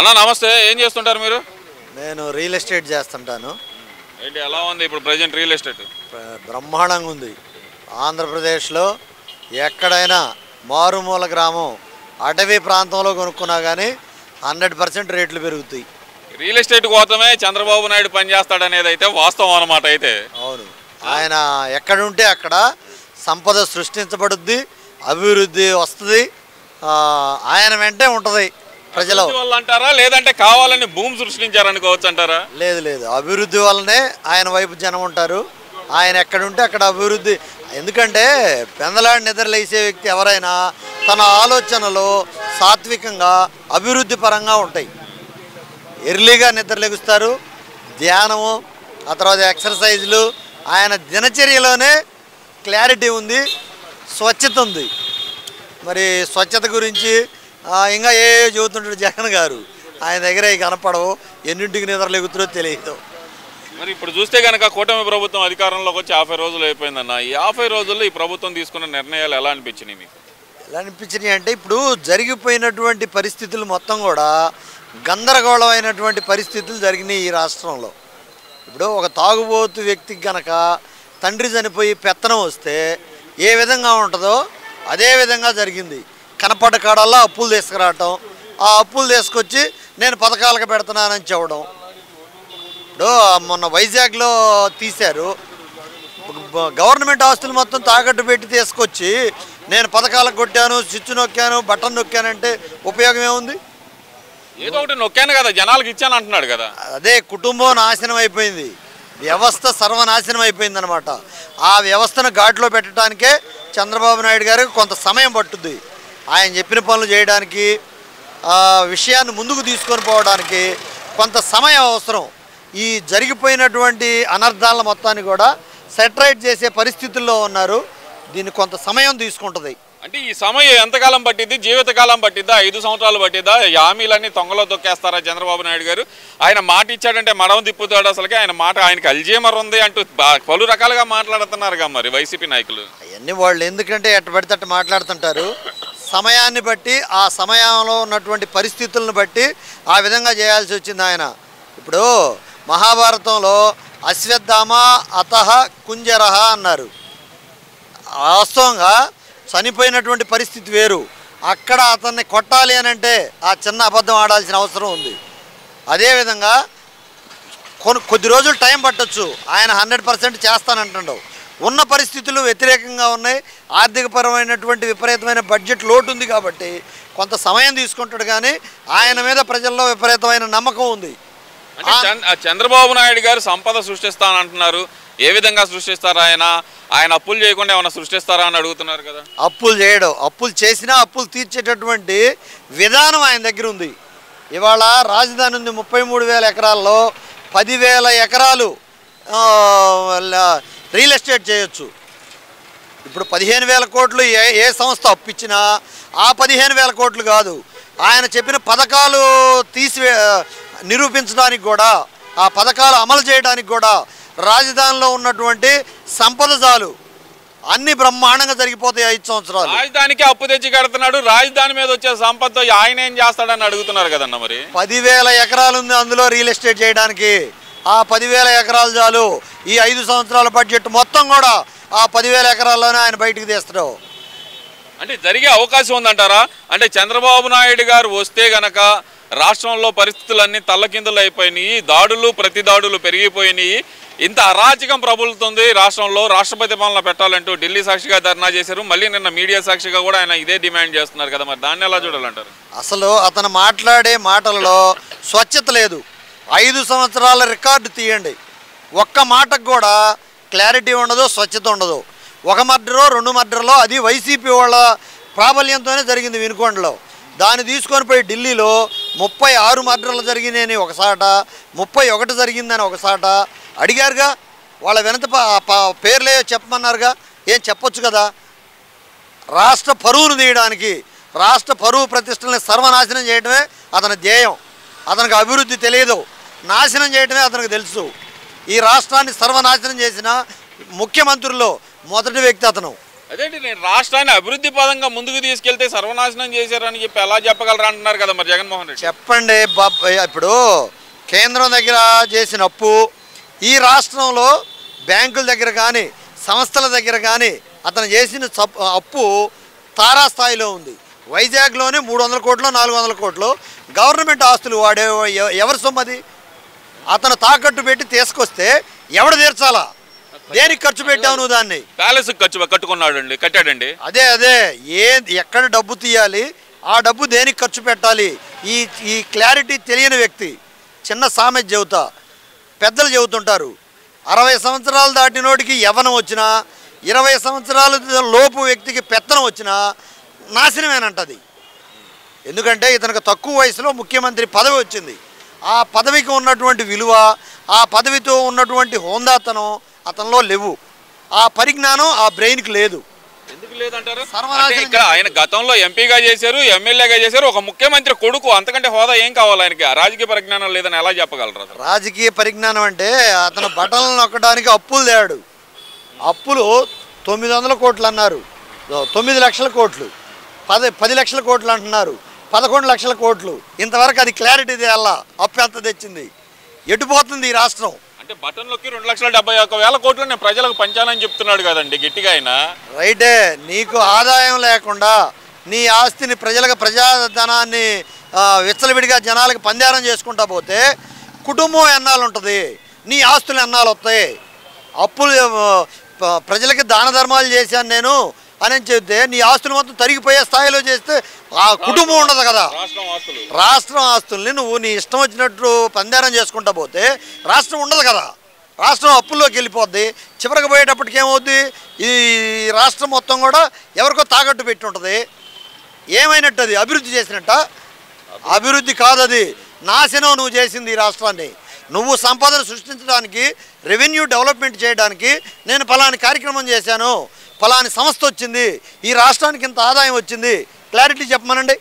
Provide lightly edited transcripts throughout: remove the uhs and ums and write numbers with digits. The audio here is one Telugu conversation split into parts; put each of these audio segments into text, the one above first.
అన్న నమస్తే, ఏం చేస్తుంటారు మీరు? నేను రియల్ ఎస్టేట్ చేస్తుంటాను. ఏంటి ఎలా ఉంది ఇప్పుడు ప్రజెంట్ రియల్ ఎస్టేట్? బ్రహ్మాండంగా ఉంది. ఆంధ్రప్రదేశ్లో ఎక్కడైనా మారుమూల గ్రామం అటవీ ప్రాంతంలో కొనుక్కున్నా కానీ 100% రేట్లు పెరుగుతాయి. రియల్ ఎస్టేట్ కోసమే చంద్రబాబు నాయుడు పనిచేస్తాడనేది అయితే వాస్తవం అన్నమాట. అయితే అవును, ఆయన ఎక్కడుంటే అక్కడ సంపద సృష్టించబడుద్ది, అభివృద్ధి వస్తుంది, ఆయన వెంటే ఉంటుంది. ప్రజలు వల్ల అంటారా లేదంటే కావాలని భూమి సృష్టించారనుకోవచ్చు అంటారా? లేదు లేదు, అభివృద్ధి వల్లనే ఆయన వైపు జనం ఉంటారు. ఆయన ఎక్కడుంటే అక్కడ అభివృద్ధి. ఎందుకంటే పెందలాడి నిద్రలేసే వ్యక్తి ఎవరైనా తన ఆలోచనలు సాత్వికంగా అభివృద్ధి పరంగా ఉంటాయి. ఎర్లీగా నిద్రలేగుస్తారు, ధ్యానము, ఆ తర్వాత ఎక్సర్సైజులు. ఆయన దినచర్యలోనే క్లారిటీ ఉంది, స్వచ్ఛత ఉంది. మరి స్వచ్ఛత గురించి ఇంకా ఏ చెబుతుంటాడు జగన్ గారు, ఆయన దగ్గర కనపడవు, ఎన్నింటికి నిద్రలేగుతారో తెలియదు. మరి ఇప్పుడు చూస్తే కనుక కూటమి ప్రభుత్వం అధికారంలోకి వచ్చి 50 రోజులు అయిపోయిందన్న. ఈ 50 రోజుల్లో ఈ ప్రభుత్వం తీసుకున్న నిర్ణయాలు ఎలా అనిపించినాయి మీకు? ఎలా అనిపించినాయి అంటే ఇప్పుడు జరిగిపోయినటువంటి పరిస్థితులు మొత్తం కూడా గందరగోళమైనటువంటి పరిస్థితులు జరిగినాయి ఈ రాష్ట్రంలో. ఇప్పుడు ఒక తాగుబోతు వ్యక్తికి గనక తండ్రి చనిపోయి పెత్తనం వస్తే ఏ విధంగా ఉంటుందో అదే విధంగా జరిగింది. కనపడ్డ కాడల్లా అప్పులు తీసుకురావటం, ఆ అప్పులు తీసుకొచ్చి నేను పథకాలకు పెడుతున్నానని చెప్పడం. ఇప్పుడు మొన్న వైజాగ్లో తీశారు, గవర్నమెంట్ ఆస్తులు మొత్తం తాకట్టు పెట్టి తీసుకొచ్చి నేను పథకాలకు కొట్టాను, స్విచ్ నొక్కాను, బటన్ నొక్కానంటే ఉపయోగం ఏముంది? ఏదో ఒకటి నొక్కాను కదా, జనాలకు ఇచ్చాను అంటున్నాడు కదా. అదే కుటుంబం నాశనం అయిపోయింది, వ్యవస్థ సర్వనాశనం అయిపోయింది అనమాట. ఆ వ్యవస్థను ఘాట్లో పెట్టడానికే చంద్రబాబు నాయుడు గారికి కొంత సమయం పట్టుద్ది. ఆయన చెప్పిన పనులు చేయడానికి, విషయాన్ని ముందుకు తీసుకొని పోవడానికి కొంత సమయం అవసరం. ఈ జరిగిపోయినటువంటి అనర్థాల మొత్తాన్ని కూడా సెటరైట్ చేసే పరిస్థితుల్లో ఉన్నారు. దీన్ని కొంత సమయం తీసుకుంటుంది. అంటే ఈ సమయం ఎంతకాలం పట్టిద్ది? జీవితకాలం పట్టిద్దా? 5 సంవత్సరాలు పట్టిద్దా? హామీలన్నీ తొంగలో తొక్కేస్తారా చంద్రబాబు నాయుడు గారు? ఆయన మాట ఇచ్చాడంటే మడవ తిప్పుతాడు. అసలుకి ఆయన మాట, ఆయనకి అల్జీమర్ ఉంది అంటూ పలు రకాలుగా మాట్లాడుతున్నారుగా మరి వైసీపీ నాయకులు. అవన్నీ వాళ్ళు ఎందుకంటే ఎట్ట పడితే అట్ట మాట్లాడుతుంటారు. సమయాన్ని బట్టి, ఆ సమయంలో ఉన్నటువంటి పరిస్థితులను బట్టి ఆ విధంగా చేయాల్సి వచ్చింది ఆయన. ఇప్పుడు మహాభారతంలో అశ్వత్థామ అతః కుంజరహ అన్నారు. వాస్తవంగా చనిపోయినటువంటి పరిస్థితి వేరు. అక్కడ అతన్ని కొట్టాలి అని అంటే ఆ చిన్న అబద్ధం ఆడాల్సిన అవసరం ఉంది. అదేవిధంగా కొద్ది రోజులు టైం పట్టొచ్చు, ఆయన 100% చేస్తానంటుండవు. ఉన్న పరిస్థితులు వ్యతిరేకంగా ఉన్నాయి. ఆర్థికపరమైనటువంటి విపరీతమైన బడ్జెట్ లోటు ఉంది కాబట్టి కొంత సమయం తీసుకుంటాడు. కానీ ఆయన మీద ప్రజల్లో విపరీతమైన నమ్మకం ఉంది. చంద్రబాబు నాయుడు గారు సంపద సృష్టిస్తానంటున్నారు. ఏ విధంగా సృష్టిస్తారా? ఆయన అప్పులు చేయకుండా ఏమైనా సృష్టిస్తారా అని అడుగుతున్నారు కదా. అప్పులు చేయడం, అప్పులు చేసినా అప్పులు తీర్చేటటువంటి విధానం ఆయన దగ్గర ఉంది. ఇవాళ రాజధాని ఉంది, 33,000 ఎకరాల్లో 10,000 ఎకరాలు రియల్ ఎస్టేట్ చేయొచ్చు. ఇప్పుడు 15,000 కోట్లు ఏ సంస్థ అప్పిచ్చినా ఆ 15,000 కోట్లు కాదు, ఆయన చెప్పిన పథకాలు నిరూపించడానికి కూడా, ఆ పథకాలు అమలు చేయడానికి కూడా రాజధానిలో ఉన్నటువంటి సంపద చాలు, అన్ని బ్రహ్మాండంగా జరిగిపోతాయి. 5 సంవత్సరాలు రాజధానికి అప్పు తెచ్చి కడుతున్నాడు. రాజధాని మీద వచ్చే సంపదతో ఆయన ఏం చేస్తాడని అడుగుతున్నారు కదన్న. మరి 10,000 ఎకరాలు ఉంది అందులో రియల్ ఎస్టేట్ చేయడానికి. ఆ 10,000 ఎకరాలు చాలు. ఈ 5 సంవత్సరాల బడ్జెట్ మొత్తం కూడా ఆ 10,000 ఎకరాల్లోనే ఆయన బయటికి తీస్తాడు. అంటే జరిగే అవకాశం ఉందంటారా? అంటే చంద్రబాబు నాయుడు గారు వస్తే గనక రాష్ట్రంలో పరిస్థితులన్నీ తల్లకిందులు అయిపోయినాయి, దాడులు ప్రతి దాడులు పెరిగిపోయినాయి, ఇంత అరాచకం ప్రబలుతుంది రాష్ట్రంలో, రాష్ట్రపతి పాలన పెట్టాలంటూ ఢిల్లీ సాక్షిగా ధర్నా చేశారు. మళ్ళీ నిన్న మీడియా సాక్షిగా కూడా ఆయన ఇదే డిమాండ్ చేస్తున్నారు కదా. మరి దాన్ని ఎలా చూడాలంటారు? అసలు అతను మాట్లాడే మాటల్లో స్వచ్ఛత లేదు. 5 సంవత్సరాల రికార్డు తీయండి, ఒక్క మాటకు కూడా క్లారిటీ ఉండదు, స్వచ్ఛత ఉండదు. ఒక మర్డరో 2 మర్డర్లో, అది వైసీపీ వాళ్ళ ప్రాబల్యంతోనే జరిగింది వినుకొండలో. దాన్ని తీసుకొని పోయి ఢిల్లీలో 36 మర్డర్లు జరిగినాయని ఒకసాట, 31 జరిగిందని ఒకసాట అడిగారుగా. వాళ్ళ వెనక పేర్లే చెప్పమన్నారుగా, ఏం చెప్పొచ్చు కదా. రాష్ట్ర పరువును తీయడానికి, రాష్ట్ర పరువు ప్రతిష్టల్ని సర్వనాశనం చేయడమే అతని ధ్యేయం. అతనికి అభివృద్ధి తెలియదు, నాశనం చేయడమే అతనికి తెలుసు. ఈ రాష్ట్రాన్ని సర్వనాశనం చేసిన ముఖ్యమంత్రుల్లో మొదటి వ్యక్తి అతను. అదేంటి నేను రాష్ట్రాన్ని అభివృద్ధి పదంగా ముందుకు తీసుకెళ్తే సర్వనాశనం చేశారని చెప్పి ఎలా చెప్పగలరా అంటున్నారు కదా మరి జగన్మోహన్ రెడ్డి. చెప్పండి ఇప్పుడు కేంద్రం దగ్గర చేసిన అప్పు ఈ రాష్ట్రంలో బ్యాంకుల దగ్గర కానీ సంస్థల దగ్గర కానీ అతను చేసిన అప్పు తారాస్థాయిలో ఉంది. వైజాగ్లోనే 300 కోట్లు 400 కోట్లు గవర్నమెంట్ ఆస్తులు వాడే ఎవరి సొమ్మది? అతను తాకట్టు పెట్టి తీసుకొస్తే ఎవడు తీర్చాలా? దేనికి ఖర్చు పెట్టావు నువ్వు దాన్ని? ప్యాలెస్ కట్టాడండి. అదే ఎక్కడ డబ్బు తీయాలి, ఆ డబ్బు దేనికి ఖర్చు పెట్టాలి, ఈ క్లారిటీ తెలియని వ్యక్తి. చిన్న సామెత చెబుతా, పెద్దలు చెబుతుంటారు, 60 సంవత్సరాలు దాటినోడికి యవ్వనం వచ్చినా 20 సంవత్సరాల లోపు వ్యక్తికి పెత్తనం వచ్చినా నాశనమేనంటది. ఎందుకంటే ఇతనికి తక్కువ వయసులో ముఖ్యమంత్రి పదవి వచ్చింది. ఆ పదవికి ఉన్నటువంటి విలువ, ఆ పదవితో ఉన్నటువంటి హోందాతనం అతనిలో లేవు. ఆ పరిజ్ఞానం ఆ బ్రెయిన్కి లేదు. ఎందుకు లేదంటారు? ఇక్కడ ఆయన గతంలో ఎంపీగా చేశారు, ఎమ్మెల్యేగా చేశారు, ఒక ముఖ్యమంత్రి కొడుకు, అంతకంటే హోదా ఏం కావాలి ఆయనకి? రాజకీయ పరిజ్ఞానం లేదని ఎలా చెప్పగలరు? రాజకీయ పరిజ్ఞానం అంటే అతను బటన్లు నొక్కడానికి అప్పులు తేడు. అప్పులు 900 కోట్లు అన్నారు, 9 లక్షల కోట్లు, 10 లక్షల కోట్లు అంటున్నారు, 11 లక్షల కోట్లు. ఇంతవరకు అది క్లారిటీ తేలా అప్పు ఎంత తెచ్చింది, ఎటుపోతుంది ఈ రాష్ట్రం? అంటే బటన్లోకి 2,71,000 కోట్లు నేను ప్రజలకు పంచానని చెప్తున్నాడు కదండి గట్టిగా ఆయన. రైటే, నీకు ఆదాయం లేకుండా నీ ఆస్తిని ప్రజాధనాన్ని విచ్చలవిడిగా జనాలకు పందారం చేసుకుంటా పోతే కుటుంబం ఎన్నాళ్ళు ఉంటుంది, నీ ఆస్తులు ఎన్నాళ్ళు వస్తాయి? అప్పులు ప్రజలకి దాన ధర్మాలు చేశాను నేను అని చెప్తే నీ ఆస్తులు మొత్తం తరిగిపోయే స్థాయిలో చేస్తే ఆ కుటుంబం ఉండదు కదా. రాష్ట్రం ఆస్తుల్ని నువ్వు నీ ఇష్టం వచ్చినట్టు పందారం చేసుకుంటా పోతే రాష్ట్రం ఉండదు కదా. రాష్ట్రం అప్పుల్లోకి వెళ్ళిపోద్ది. చివరికి పోయేటప్పటికి ఏమవుద్ది? ఈ రాష్ట్రం మొత్తం కూడా ఎవరికో తాకట్టు పెట్టి ఉంటుంది. ఏమైనట్టు? అది అభివృద్ధి చేసినట్ట? అభివృద్ధి కాదు, అది నాశనం నువ్వు చేసింది ఈ రాష్ట్రాన్ని. నువ్వు సంపదను సృష్టించడానికి, రెవెన్యూ డెవలప్మెంట్ చేయడానికి నేను ఫలాని కార్యక్రమం చేశాను, ఫలాని సంస్థ వచ్చింది, ఈ రాష్ట్రానికి ఇంత ఆదాయం వచ్చింది, క్లారిటీ చెప్పమనండి.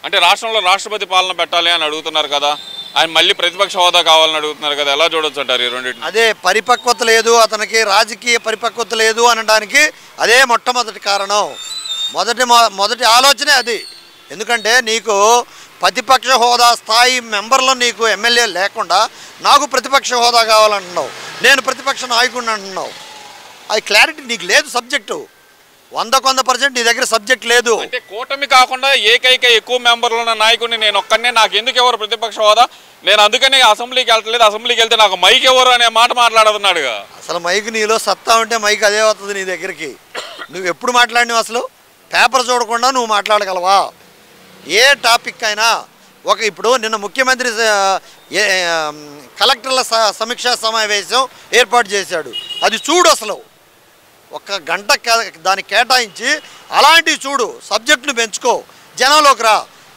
అంటే రాష్ట్రంలో రాష్ట్రపతి పాలన పెట్టాలి అని అడుగుతున్నారు కదా, ఆయన మళ్ళీ ప్రతిపక్ష హోదా కావాలని అడుగుతున్నారు కదా, ఎలా చూడొచ్చు అంటారు ఈ రెండింటిని? అదే పరిపక్వత లేదు అతనికి, రాజకీయ పరిపక్వత లేదు అనడానికి అదే మొట్టమొదటి కారణం. మొదటి ఆలోచనే అది. ఎందుకంటే నీకు ప్రతిపక్ష హోదా స్థాయి మెంబర్లు నీకు ఎమ్మెల్యే లేకుండా నాకు ప్రతిపక్ష హోదా కావాలంటున్నావు, నేను ప్రతిపక్ష నాయకుడిని అంటున్నావు. అది క్లారిటీ నీకు లేదు. సబ్జెక్టు 100% నీ దగ్గర సబ్జెక్ట్ లేదు. అంటే కూటమి కాకుండా ఏకైక ఎక్కువ మెంబర్లు ఉన్న నాయకుడిని నేను ఒక్కనే, నాకు ఎందుకు ఎవరు ప్రతిపక్ష హోదా, నేను అందుకనే అసెంబ్లీకి వెళ్ళట్లేదు, అసెంబ్లీకి వెళ్తే నాకు మైక్ ఎవరు అనే మాట మాట్లాడుతున్నాడుగా. అసలు మైక్ నీలో సత్తా ఉంటే మైక్ అదే వస్తుంది నీ దగ్గరికి. నువ్వు ఎప్పుడు మాట్లాడినావు? అసలు పేపర్ చూడకుండా నువ్వు మాట్లాడగలవా? ఏ టాపిక్ అయినా ఇప్పుడు నిన్న ముఖ్యమంత్రి కలెక్టర్ల సమీక్షా సమావేశం ఏర్పాటు చేశాడు. అది చూడు, అసలు 1 గంట దానికి కేటాయించి అలాంటివి చూడు, సబ్జెక్టును పెంచుకో, జనంలోకి రా.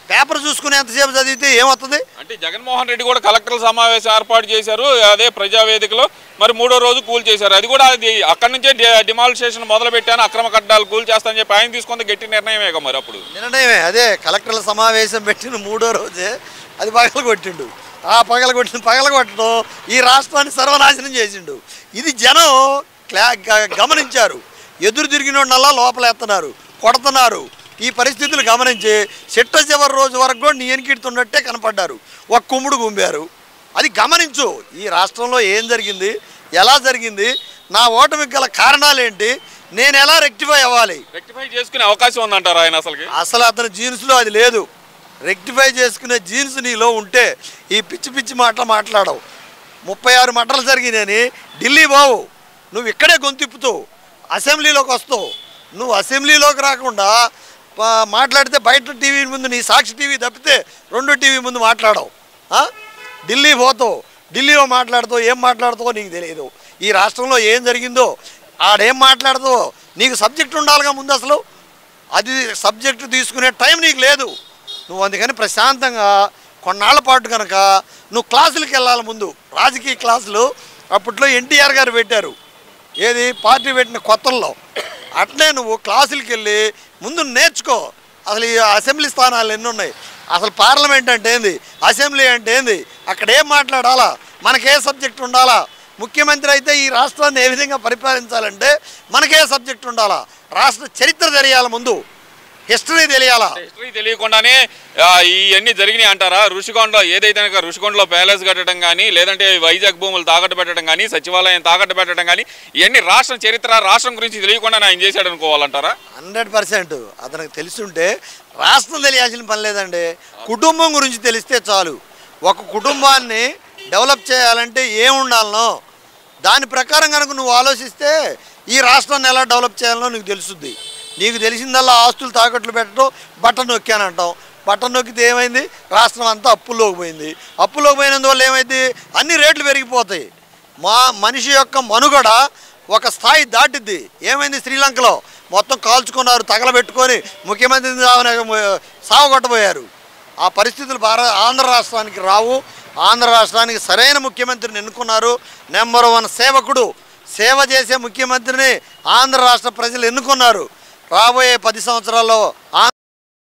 పేపర్ చూసుకుని ఎంతసేపు చదివితే ఏమవుతుంది? అంటే జగన్మోహన్ రెడ్డి కూడా కలెక్టర్ల సమావేశం ఏర్పాటు చేశారు, అదే ప్రజావేదికలో. మరి 3వ రోజు కూల్ చేశారు. అది కూడా అది అక్కడి నుంచే డిమాలిషేషన్ మొదలు పెట్టాను, అక్రమ కట్టడాలు కూల్ చేస్తానని చెప్పి ఆయన తీసుకుంటే గట్టి నిర్ణయమే. మరి అప్పుడు నిర్ణయమే అదే. కలెక్టర్ల సమావేశం పెట్టిన 3వ రోజే అది పగలగొట్టిండు. ఆ పగలగొట్టడం ఈ రాష్ట్రాన్ని సర్వనాశనం చేసిండు. ఇది జనం గమనించారు. ఎదురు తిరిగినోళ్ళ లోపలేస్తున్నారు, కొడుతున్నారు. ఈ పరిస్థితులు గమనించి చివరి రోజు వరకు కూడా నీ ఎనికిడుతున్నట్టే కనపడ్డారు, ఒక కుమ్ముడు గుంపారు. అది గమనించు. ఈ రాష్ట్రంలో ఏం జరిగింది, ఎలా జరిగింది, నా ఓటమికి గల కారణాలేంటి, నేను ఎలా రెక్టిఫై అవ్వాలి? రెక్టిఫై చేసుకునే అవకాశం ఉందంటారా ఆయన? అసలు అతని జీన్స్లో అది లేదు. రెక్టిఫై చేసుకునే జీన్స్ నీలో ఉంటే ఈ పిచ్చి మాటలు మాట్లాడవు. 36 మటలు జరిగినాయని ఢిల్లీ బావు, నువ్వు ఇక్కడే గొంతిప్పుతావు, అసెంబ్లీలోకి వస్తావు. నువ్వు అసెంబ్లీలోకి రాకుండా మాట్లాడితే బయట టీవీ ముందు, నీ సాక్షి టీవీ తప్పితే 2 టీవీ ముందు మాట్లాడవు. ఢిల్లీ పోతావు, ఢిల్లీలో మాట్లాడుతావు, ఏం మాట్లాడుతావో నీకు తెలియదు. ఈ రాష్ట్రంలో ఏం జరిగిందో ఆడేం మాట్లాడుతావో నీకు సబ్జెక్ట్ ఉండాలిగా ముందు. అసలు అది సబ్జెక్టు తీసుకునే టైం నీకు లేదు. నువ్వు అందుకని ప్రశాంతంగా కొన్నాళ్ల పాటు కనుక నువ్వు క్లాసులకు వెళ్ళాలి. ముందు రాజకీయ క్లాసులు అప్పట్లో ఎన్టీఆర్ గారు పెట్టారు, ఏది పార్టీ పెట్టిన కొత్తల్లో. అట్లే నువ్వు క్లాసులకి వెళ్ళి ముందు నేర్చుకో. అసలు ఈ అసెంబ్లీ స్థానాలు ఎన్ని ఉన్నాయి, అసలు పార్లమెంట్ అంటే ఏంది, అసెంబ్లీ అంటే ఏంది, అక్కడ ఏం మాట్లాడాలా, మనకే సబ్జెక్ట్ ఉండాలా, ముఖ్యమంత్రి అయితే ఈ రాష్ట్రాన్ని ఏ విధంగా పరిపాలించాలంటే మనకే సబ్జెక్ట్ ఉండాలా, రాష్ట్ర చరిత్ర తెలియాలి, ముందు హిస్టరీ తెలియాలా. హిస్టరీ తెలియకుండానే ఇవన్నీ జరిగినాయి అంటారా? ఋషికొండ ఏదైతే ఋషికొండలో ప్యాలెస్ కట్టడం కానీ, లేదంటే వైజాగ్ భూములు తాకట్టు పెట్టడం కానీ, సచివాలయం తాకట్టు పెట్టడం కానీ, ఇవన్నీ రాష్ట్రం చరిత్ర, రాష్ట్రం గురించి తెలియకుండా ఆయన చేశాడు అనుకోవాలంటారా? 100% అతనికి తెలుసుంటే రాష్ట్రం తెలియాల్సిన పని లేదండి. కుటుంబం గురించి తెలిస్తే చాలు. ఒక కుటుంబాన్ని డెవలప్ చేయాలంటే ఏం ఉండాలనో దాని ప్రకారం కనుక నువ్వు ఆలోచిస్తే ఈ రాష్ట్రాన్ని ఎలా డెవలప్ చేయాలనో నీకు తెలుస్తుంది. నీకు తెలిసిందల్లా ఆస్తులు తాకట్లు పెట్టడం, బట్టను నొక్కానంటాం. బట్టను నొక్కితే ఏమైంది? రాష్ట్రం అంతా అప్పుల్లోకి పోయింది. అప్పుల్లోకి పోయినందువల్ల ఏమైంది? అన్ని రేట్లు పెరిగిపోతాయి. మనిషి యొక్క మనుగడ ఒక స్థాయి దాటిద్ది. ఏమైంది? శ్రీలంకలో మొత్తం కాల్చుకున్నారు, తగలబెట్టుకొని ముఖ్యమంత్రిని సావగొట్టబోయారు. ఆ పరిస్థితులు ఆంధ్ర రాష్ట్రానికి రావు. ఆంధ్ర రాష్ట్రానికి సరైన ముఖ్యమంత్రిని ఎన్నుకున్నారు. నెంబర్ 1 సేవకుడు, సేవ చేసే ముఖ్యమంత్రిని ఆంధ్ర రాష్ట్ర ప్రజలు ఎన్నుకున్నారు. రాబోయే 10 సంవత్సరాల్లో